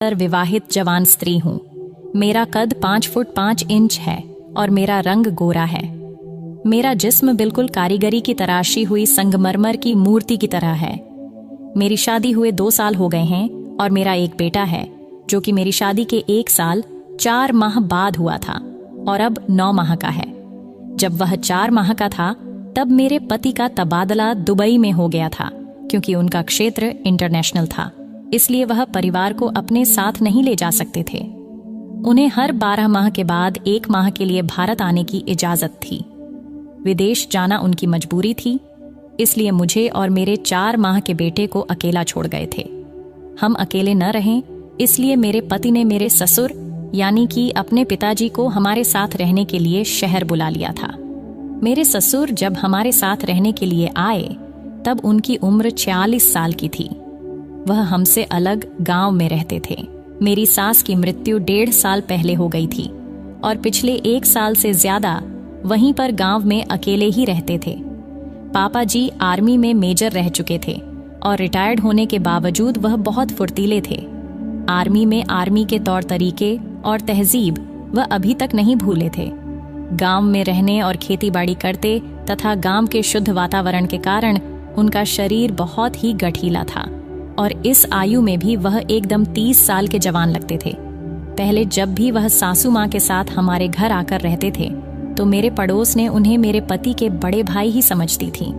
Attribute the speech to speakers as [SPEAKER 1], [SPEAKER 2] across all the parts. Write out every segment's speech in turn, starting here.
[SPEAKER 1] विवाहित जवान स्त्री हूँ। मेरा कद 5 फुट 5 इंच है और मेरा रंग गोरा है। मेरा जिस्म बिल्कुल कारीगरी की तराशी हुई संगमरमर की मूर्ति की तरह है। मेरी शादी हुए 2 साल हो गए हैं और मेरा एक बेटा है जो कि मेरी शादी के 1 साल 4 माह बाद हुआ था और अब 9 माह का है। जब वह 4 माह का था तब मेरे पति का तबादला दुबई में हो गया था, क्योंकि उनका क्षेत्र इंटरनेशनल था, इसलिए वह परिवार को अपने साथ नहीं ले जा सकते थे। उन्हें हर 12 माह के बाद 1 माह के लिए भारत आने की इजाजत थी। विदेश जाना उनकी मजबूरी थी, इसलिए मुझे और मेरे 4 माह के बेटे को अकेला छोड़ गए थे। हम अकेले न रहें, इसलिए मेरे पति ने मेरे ससुर यानी कि अपने पिताजी को हमारे साथ रहने के लिए शहर बुला लिया था। मेरे ससुर जब हमारे साथ रहने के लिए आए तब उनकी उम्र 46 साल की थी। वह हमसे अलग गांव में रहते थे। मेरी सास की मृत्यु 1.5 साल पहले हो गई थी और पिछले 1 साल से ज्यादा वहीं पर गांव में अकेले ही रहते थे। पापा जी आर्मी में मेजर रह चुके थे और रिटायर्ड होने के बावजूद वह बहुत फुर्तीले थे। आर्मी में आर्मी के तौर तरीके और तहजीब वह अभी तक नहीं भूले थे। गांव में रहने और खेतीबाड़ी करते तथा गांव के शुद्ध वातावरण के कारण उनका शरीर बहुत ही गठीला था और इस आयु में भी वह एकदम 30 साल के जवान लगते थे। पहले जब भी वह सासू माँ के साथ हमारे घर आकर रहते थे तो मेरे पड़ोस ने उन्हें मेरे पति के बड़े भाई ही समझती थी।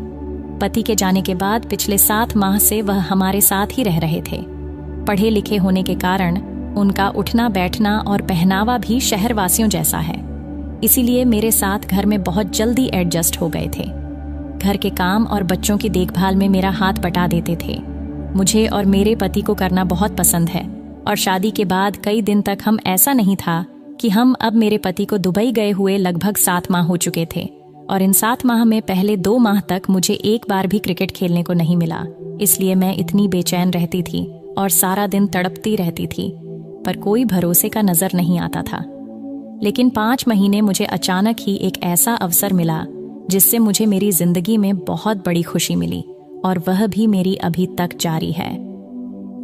[SPEAKER 1] पति के जाने के बाद पिछले 7 माह से वह हमारे साथ ही रह रहे थे। पढ़े लिखे होने के कारण उनका उठना बैठना और पहनावा भी शहरवासियों जैसा है, इसीलिए मेरे साथ घर में बहुत जल्दी एडजस्ट हो गए थे। घर के काम और बच्चों की देखभाल में मेरा हाथ बटा देते थे। मुझे और मेरे पति को करना बहुत पसंद है और शादी के बाद कई दिन तक हम ऐसा नहीं था कि हम अब मेरे पति को दुबई गए हुए लगभग 7 माह हो चुके थे और इन 7 माह में पहले 2 माह तक मुझे एक बार भी क्रिकेट खेलने को नहीं मिला। इसलिए मैं इतनी बेचैन रहती थी और सारा दिन तड़पती रहती थी, पर कोई भरोसे का नजर नहीं आता था। लेकिन 5 महीने मुझे अचानक ही एक ऐसा अवसर मिला जिससे मुझे मेरी जिंदगी में बहुत बड़ी खुशी मिली और वह भी मेरी अभी तक जारी है।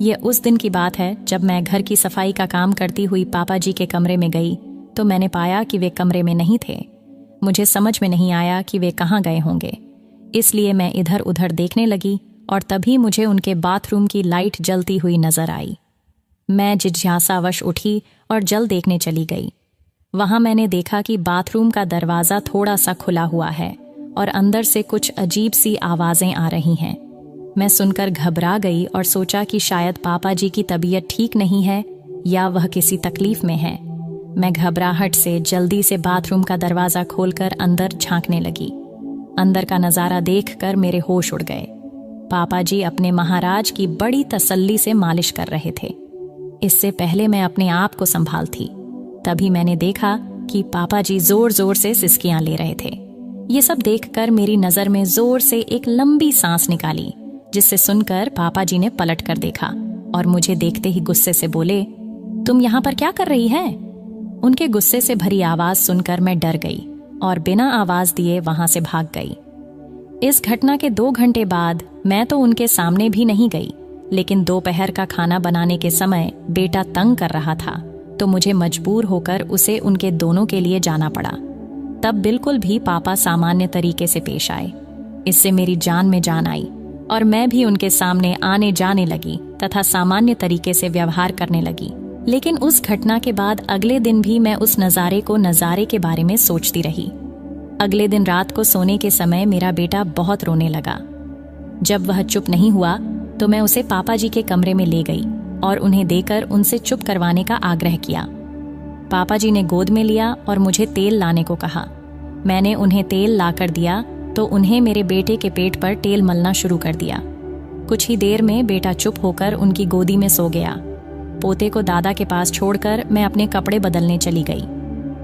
[SPEAKER 1] यह उस दिन की बात है जब मैं घर की सफाई का काम करती हुई पापा जी के कमरे में गई तो मैंने पाया कि वे कमरे में नहीं थे। मुझे समझ में नहीं आया कि वे कहाँ गए होंगे, इसलिए मैं इधर उधर देखने लगी और तभी मुझे उनके बाथरूम की लाइट जलती हुई नजर आई। मैं जिज्ञासावश उठी और जल देखने चली गई। वहां मैंने देखा कि बाथरूम का दरवाजा थोड़ा सा खुला हुआ है और अंदर से कुछ अजीब सी आवाजें आ रही हैं। मैं सुनकर घबरा गई और सोचा कि शायद पापा जी की तबीयत ठीक नहीं है या वह किसी तकलीफ में है। मैं घबराहट से जल्दी से बाथरूम का दरवाजा खोलकर अंदर झांकने लगी। अंदर का नजारा देखकर मेरे होश उड़ गए। पापा जी अपने महाराज की बड़ी तसल्ली से मालिश कर रहे थे। इससे पहले मैं अपने आप को संभालती, तभी मैंने देखा कि पापा जी जोर जोर से सिसकियां ले रहे थे। ये सब देखकर मेरी नजर में जोर से एक लंबी सांस निकाली, जिससे सुनकर पापा जी ने पलट कर देखा और मुझे देखते ही गुस्से से बोले, तुम यहाँ पर क्या कर रही है? उनके गुस्से से भरी आवाज सुनकर मैं डर गई और बिना आवाज दिए वहां से भाग गई। इस घटना के 2 घंटे बाद मैं तो उनके सामने भी नहीं गई, लेकिन दोपहर का खाना बनाने के समय बेटा तंग कर रहा था तो मुझे मजबूर होकर उसे उनके दोनों के लिए जाना पड़ा। तब बिल्कुल भी पापा सामान्य तरीके से पेश आए। इससे मेरी जान में जान आई और मैं भी उनके सामने आने जाने लगी तथा सामान्य तरीके से व्यवहार करने लगी। लेकिन उस घटना के बाद अगले दिन भी मैं उस नजारे के बारे में सोचती रही। अगले दिन रात को सोने के समय मेरा बेटा बहुत रोने लगा। जब वह चुप नहीं हुआ तो मैं उसे पापा जी के कमरे में ले गई और उन्हें देकर उनसे चुप करवाने का आग्रह किया। पापा जी ने गोद में लिया और मुझे तेल लाने को कहा। मैंने उन्हें तेल लाकर दिया तो उन्हें मेरे बेटे के पेट पर तेल मलना शुरू कर दिया। कुछ ही देर में बेटा चुप होकर उनकी गोदी में सो गया। पोते को दादा के पास छोड़कर मैं अपने कपड़े बदलने चली गई।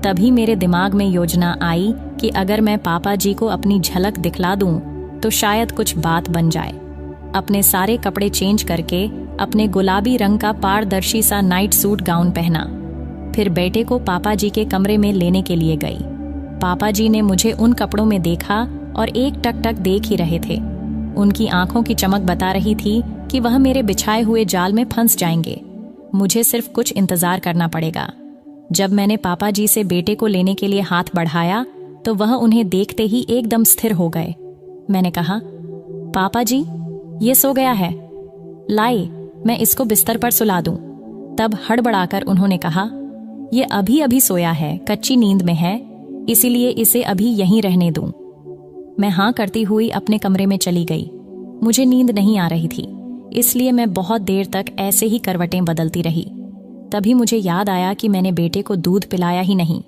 [SPEAKER 1] तभी मेरे दिमाग में योजना आई कि अगर मैं पापा जी को अपनी झलक दिखला दूं तो शायद कुछ बात बन जाए। अपने सारे कपड़े चेंज करके अपने गुलाबी रंग का पारदर्शी सा नाइट सूट गाउन पहना। फिर बेटे को पापा जी के कमरे में लेने के लिए गई। पापा जी ने मुझे उन कपड़ों में देखा और एक टक देख ही रहे थे। उनकी आंखों की चमक बता रही थी कि वह मेरे बिछाए हुए जाल में फंस जाएंगे। मुझे सिर्फ कुछ इंतजार करना पड़ेगा। जब मैंने पापा जी से बेटे को लेने के लिए हाथ बढ़ाया तो वह उन्हें देखते ही एकदम स्थिर हो गए। मैंने कहा, पापा जी, ये सो गया है, लाए मैं इसको बिस्तर पर सुला दूं। तब हड़बड़ाकर उन्होंने कहा, ये अभी अभी सोया है, कच्ची नींद में है, इसीलिए इसे अभी यहीं रहने दूं। मैं हाँ करती हुई अपने कमरे में चली गई। मुझे नींद नहीं आ रही थी, इसलिए मैं बहुत देर तक ऐसे ही करवटें बदलती रही। तभी मुझे याद आया कि मैंने बेटे को दूध पिलाया ही नहीं।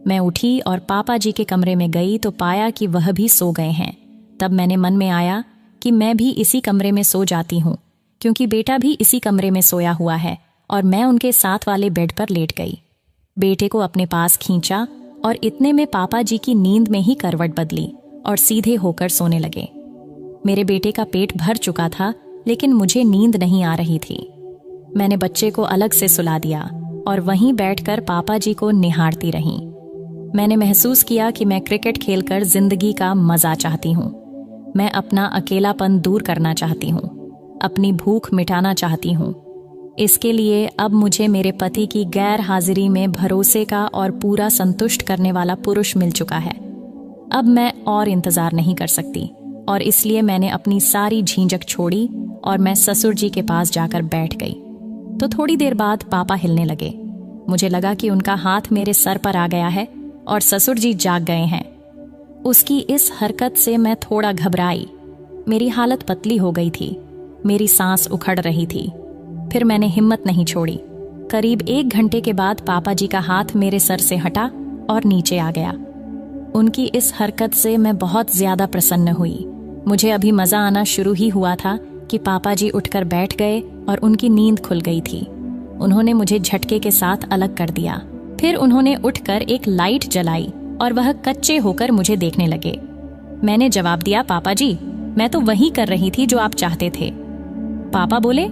[SPEAKER 1] मैं उठी और पापा जी के कमरे में गई तो पाया कि वह भी सो गए हैं। तब मैंने मन में आया कि मैं भी इसी कमरे में सो जाती हूँ, क्योंकि बेटा भी इसी कमरे में सोया हुआ है, और मैं उनके साथ वाले बेड पर लेट गई। बेटे को अपने पास खींचा और इतने में पापा जी की नींद में ही करवट बदली और सीधे होकर सोने लगे। मेरे बेटे का पेट भर चुका था, लेकिन मुझे नींद नहीं आ रही थी। मैंने बच्चे को अलग से सुला दिया और वहीं बैठकर पापा जी को निहारती रही। मैंने महसूस किया कि मैं क्रिकेट खेलकर जिंदगी का मजा चाहती हूँ। मैं अपना अकेलापन दूर करना चाहती हूँ, अपनी भूख मिटाना चाहती हूँ। इसके लिए अब मुझे मेरे पति की गैर हाजिरी में भरोसे का और पूरा संतुष्ट करने वाला पुरुष मिल चुका है। अब मैं और इंतजार नहीं कर सकती, और इसलिए मैंने अपनी सारी झिझक छोड़ी और मैं ससुर जी के पास जाकर बैठ गई। तो थोड़ी देर बाद पापा हिलने लगे। मुझे लगा कि उनका हाथ मेरे सर पर आ गया है और ससुर जी जाग गए हैं। उसकी इस हरकत से मैं थोड़ा घबराई। मेरी हालत पतली हो गई थी, मेरी सांस उखड़ रही थी। फिर मैंने हिम्मत नहीं छोड़ी। करीब 1 घंटे के बाद पापा जी का हाथ मेरे सर से हटा और नीचे आ गया। उनकी इस हरकत से मैं बहुत ज्यादा प्रसन्न हुई। मुझे अभी मजा आना शुरू ही हुआ था कि पापा जी उठकर बैठ गए और उनकी नींद खुल गई थी। उन्होंने मुझे झटके के साथ अलग कर दिया। फिर उन्होंने उठकर एक लाइट जलाई और वह कच्चे होकर मुझे देखने लगे। मैंने जवाब दिया, पापा जी, मैं तो वही कर रही थी जो आप चाहते थे। पापा बोले,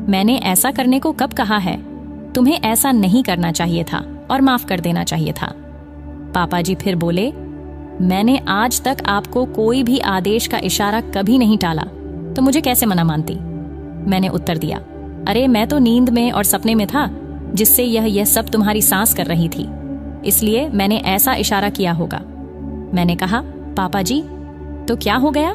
[SPEAKER 1] मैंने ऐसा करने को कब कहा है? तुम्हें ऐसा नहीं करना चाहिए था और माफ कर देना चाहिए था। पापा जी फिर बोले, मैंने आज तक आपको कोई भी आदेश का इशारा कभी नहीं टाला, तो मुझे कैसे मना मानती? मैंने उत्तर दिया, अरे मैं तो नींद में और सपने में था, जिससे यह सब तुम्हारी सांस कर रही थी, इसलिए मैंने ऐसा इशारा किया होगा। मैंने कहा, पापा जी, तो क्या हो गया?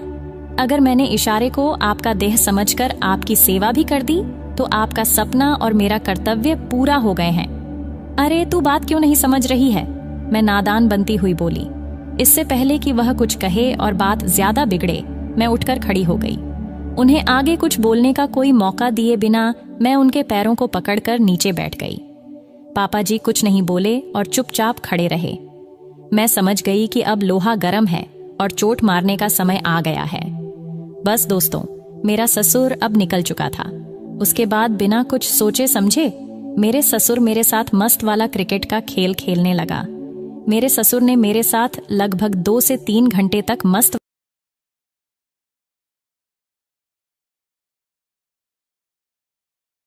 [SPEAKER 1] अगर मैंने इशारे को आपका देह समझकर आपकी सेवा भी कर दी तो आपका सपना और मेरा कर्तव्य पूरा हो गए हैं। अरे तू बात क्यों नहीं समझ रही है? मैं नादान बनती हुई बोली। इससे पहले कि वह कुछ कहे और बात ज्यादा बिगड़े, मैं उठकर खड़ी हो गई। उन्हें आगे कुछ बोलने का कोई मौका दिए बिना मैं उनके पैरों को पकड़कर नीचे बैठ गई। पापा जी कुछ नहीं बोले और चुपचाप खड़े रहे। मैं समझ गई कि अब लोहा गर्म है और चोट मारने का समय आ गया है। बस दोस्तों, मेरा ससुर अब निकल चुका था। उसके बाद बिना कुछ सोचे समझे मेरे ससुर मेरे साथ मस्त वाला क्रिकेट का खेल खेलने लगा। मेरे ससुर ने मेरे साथ लगभग 2 से 3 घंटे तक मस्त